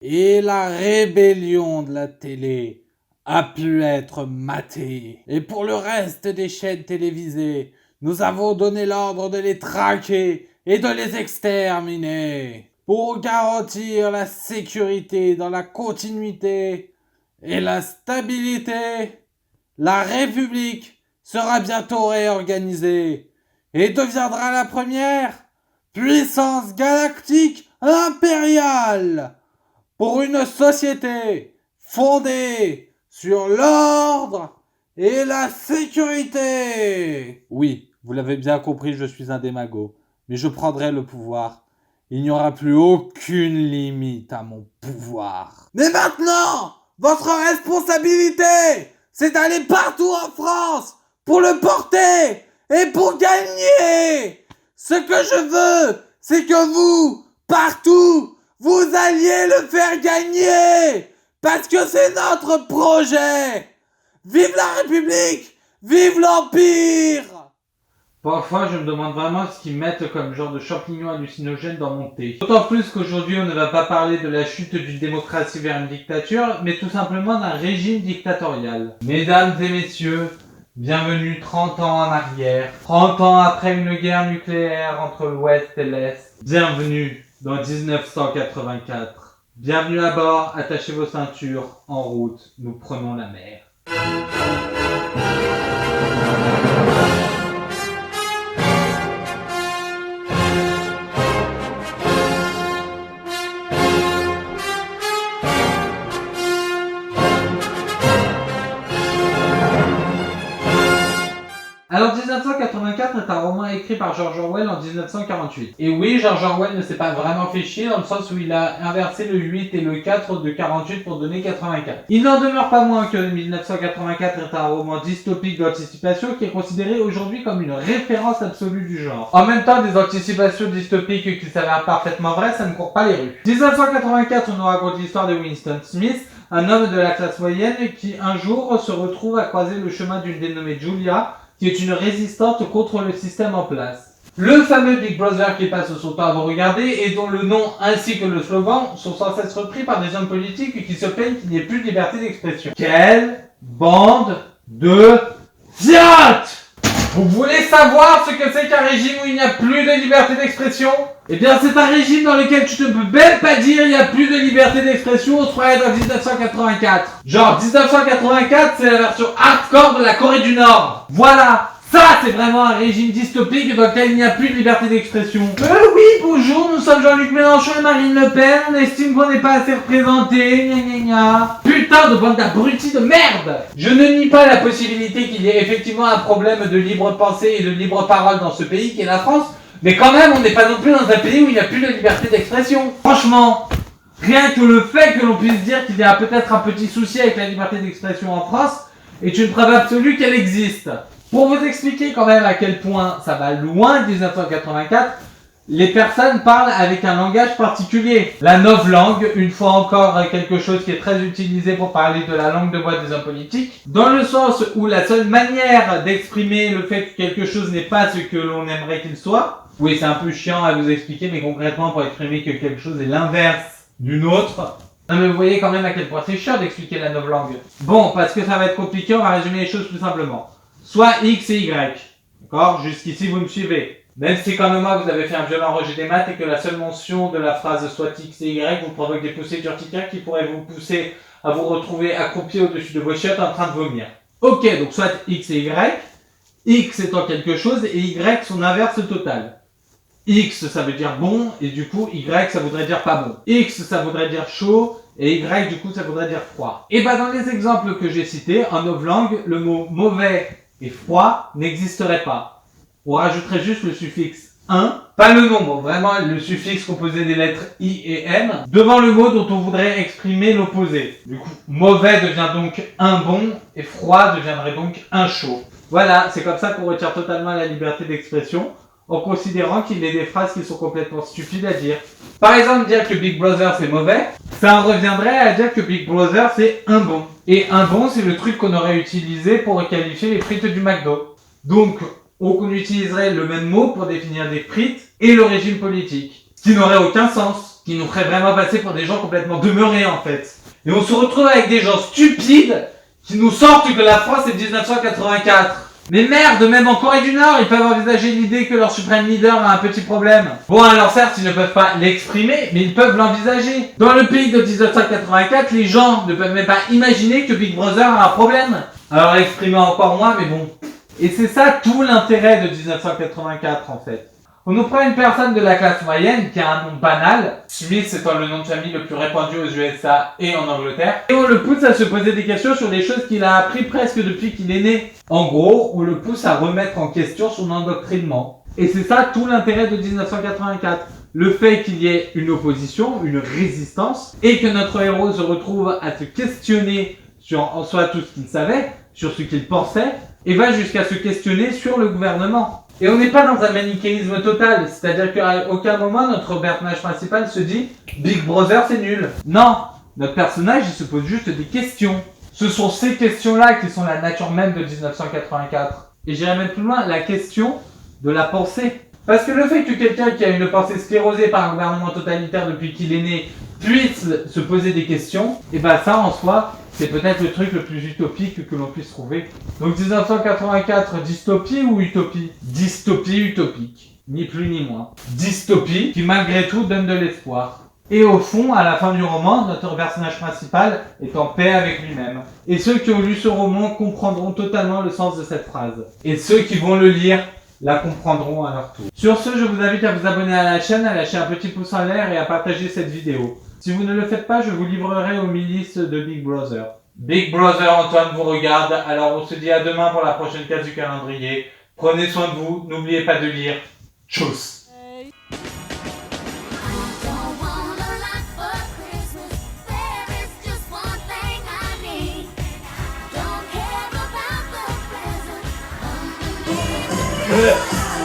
Et la rébellion de la télé a pu être matée. Et pour le reste des chaînes télévisées, nous avons donné l'ordre de les traquer et de les exterminer. Pour garantir la sécurité dans la continuité et la stabilité, la République sera bientôt réorganisée et deviendra la première puissance galactique impériale pour une société fondée sur l'ordre et la sécurité. Oui, vous l'avez bien compris, je suis un démago, mais je prendrai le pouvoir. Il n'y aura plus aucune limite à mon pouvoir. Mais maintenant, votre responsabilité, c'est d'aller partout en France pour le porter et pour gagner. Ce que je veux, c'est que vous, partout, vous alliez le faire gagner. Parce que c'est notre projet. Vive la République, vive l'Empire. Parfois, je me demande vraiment ce qu'ils mettent comme genre de champignons hallucinogènes dans mon thé. D'autant plus qu'aujourd'hui, on ne va pas parler de la chute d'une démocratie vers une dictature, mais tout simplement d'un régime dictatorial. Mesdames et messieurs, bienvenue 30 ans en arrière, 30 ans après une guerre nucléaire entre l'Ouest et l'Est. Bienvenue dans 1984. Bienvenue à bord, attachez vos ceintures, en route, nous prenons la mer. Alors 1984 est un roman écrit par George Orwell en 1948. Et oui, George Orwell ne s'est pas vraiment fait chier dans le sens où il a inversé le 8 et le 4 de 48 pour donner 84. Il n'en demeure pas moins que 1984 est un roman dystopique d'anticipation qui est considéré aujourd'hui comme une référence absolue du genre. En même temps, des anticipations dystopiques qui s'avèrent parfaitement vraies, ça ne court pas les rues. 1984, on nous raconte l'histoire de Winston Smith, un homme de la classe moyenne qui un jour se retrouve à croiser le chemin d'une dénommée Julia, qui est une résistante contre le système en place. Le fameux Big Brother qui passe son temps à vous regarder et dont le nom ainsi que le slogan sont sans cesse repris par des hommes politiques qui se plaignent qu'il n'y ait plus de liberté d'expression. Quelle bande de idiotes! Vous voulez savoir ce que c'est qu'un régime où il n'y a plus de liberté d'expression? Eh bien, c'est un régime dans lequel tu ne peux même pas dire il n'y a plus de liberté d'expression, on se croirait dans 1984. Genre, 1984, c'est la version hardcore de la Corée du Nord. Voilà, ça c'est vraiment un régime dystopique dans lequel il n'y a plus de liberté d'expression. Oui, bonjour, nous sommes Jean-Luc Mélenchon et Marine Le Pen, on estime qu'on n'est pas assez représentés, gna gna gna. Putain de bande d'abrutis de merde! Je ne nie pas la possibilité qu'il y ait effectivement un problème de libre pensée et de libre parole dans ce pays qui est la France, mais quand même, on n'est pas non plus dans un pays où il n'y a plus de liberté d'expression. Franchement, rien que le fait que l'on puisse dire qu'il y a peut-être un petit souci avec la liberté d'expression en France est une preuve absolue qu'elle existe. Pour vous expliquer quand même à quel point ça va loin de 1984, les personnes parlent avec un langage particulier. La novlangue, une fois encore quelque chose qui est très utilisé pour parler de la langue de bois des hommes politiques, dans le sens où la seule manière d'exprimer le fait que quelque chose n'est pas ce que l'on aimerait qu'il soit, oui c'est un peu chiant à vous expliquer, mais concrètement pour exprimer que quelque chose est l'inverse d'une autre, non mais vous voyez quand même à quel point c'est chiant d'expliquer la novlangue. Bon, parce que ça va être compliqué, on va résumer les choses plus simplement. Soit X et Y, d'accord? Jusqu'ici vous me suivez. Même si comme moi vous avez fait un violent rejet des maths et que la seule mention de la phrase soit X et Y vous provoque des poussées d'urticaire qui pourraient vous pousser à vous retrouver accroupi au-dessus de vos chiottes en train de vomir. Ok, donc soit X et Y, X étant quelque chose et Y son inverse total. X ça veut dire bon et du coup Y ça voudrait dire pas bon. X ça voudrait dire chaud et Y du coup ça voudrait dire froid. Et bah dans les exemples que j'ai cités, en novlangue, le mot mauvais et froid n'existerait pas. On rajouterait juste le suffixe 1, pas le nombre, vraiment le suffixe composé des lettres I et M, devant le mot dont on voudrait exprimer l'opposé. Du coup, mauvais devient donc un bon et froid deviendrait donc un chaud. Voilà, c'est comme ça qu'on retire totalement la liberté d'expression, en considérant qu'il y a des phrases qui sont complètement stupides à dire. Par exemple, dire que Big Brother c'est mauvais, ça en reviendrait à dire que Big Brother c'est un bon. Et un bon c'est le truc qu'on aurait utilisé pour qualifier les frites du McDo. Donc, on utiliserait le même mot pour définir des frites et le régime politique. Ce qui n'aurait aucun sens. qui nous ferait vraiment passer pour des gens complètement demeurés en fait. Et on se retrouve avec des gens stupides qui nous sortent que la France est 1984. Mais merde, même en Corée du Nord, ils peuvent envisager l'idée que leur suprême leader a un petit problème. Bon, alors certes, ils ne peuvent pas l'exprimer, mais ils peuvent l'envisager. Dans le pays de 1984, les gens ne peuvent même pas imaginer que Big Brother a un problème. Alors l'exprimer encore moins, mais bon. Et c'est ça tout l'intérêt de 1984 en fait. On nous prend une personne de la classe moyenne qui a un nom banal, Smith étant le nom de famille le plus répandu aux USA et en Angleterre, et on le pousse à se poser des questions sur des choses qu'il a appris presque depuis qu'il est né. En gros, on le pousse à remettre en question son endoctrinement. Et c'est ça tout l'intérêt de 1984. Le fait qu'il y ait une opposition, une résistance, et que notre héros se retrouve à se questionner sur en soi tout ce qu'il savait, sur ce qu'il pensait, et va jusqu'à se questionner sur le gouvernement. Et on n'est pas dans un manichéisme total, c'est-à-dire qu'à aucun moment notre personnage principal se dit « Big Brother c'est nul ». Non, notre personnage il se pose juste des questions. Ce sont ces questions-là qui sont la nature même de 1984. Et j'irai même plus loin, la question de la pensée. Parce que le fait que quelqu'un qui a une pensée sclérosée par un gouvernement totalitaire depuis qu'il est né puisse se poser des questions, et ben ça en soi, c'est peut-être le truc le plus utopique que l'on puisse trouver. Donc 1984, dystopie ou utopie? Dystopie utopique, ni plus ni moins. Dystopie qui malgré tout donne de l'espoir. Et au fond, à la fin du roman, notre personnage principal est en paix avec lui-même. Et ceux qui ont lu ce roman comprendront totalement le sens de cette phrase. Et ceux qui vont le lire la comprendront à leur tour. Sur ce, je vous invite à vous abonner à la chaîne, à lâcher un petit pouce en l'air et à partager cette vidéo. Si vous ne le faites pas, je vous livrerai aux milices de Big Brother. Big Brother Antoine vous regarde, alors on se dit à demain pour la prochaine case du calendrier. Prenez soin de vous, n'oubliez pas de lire. Tchuss! Yeah.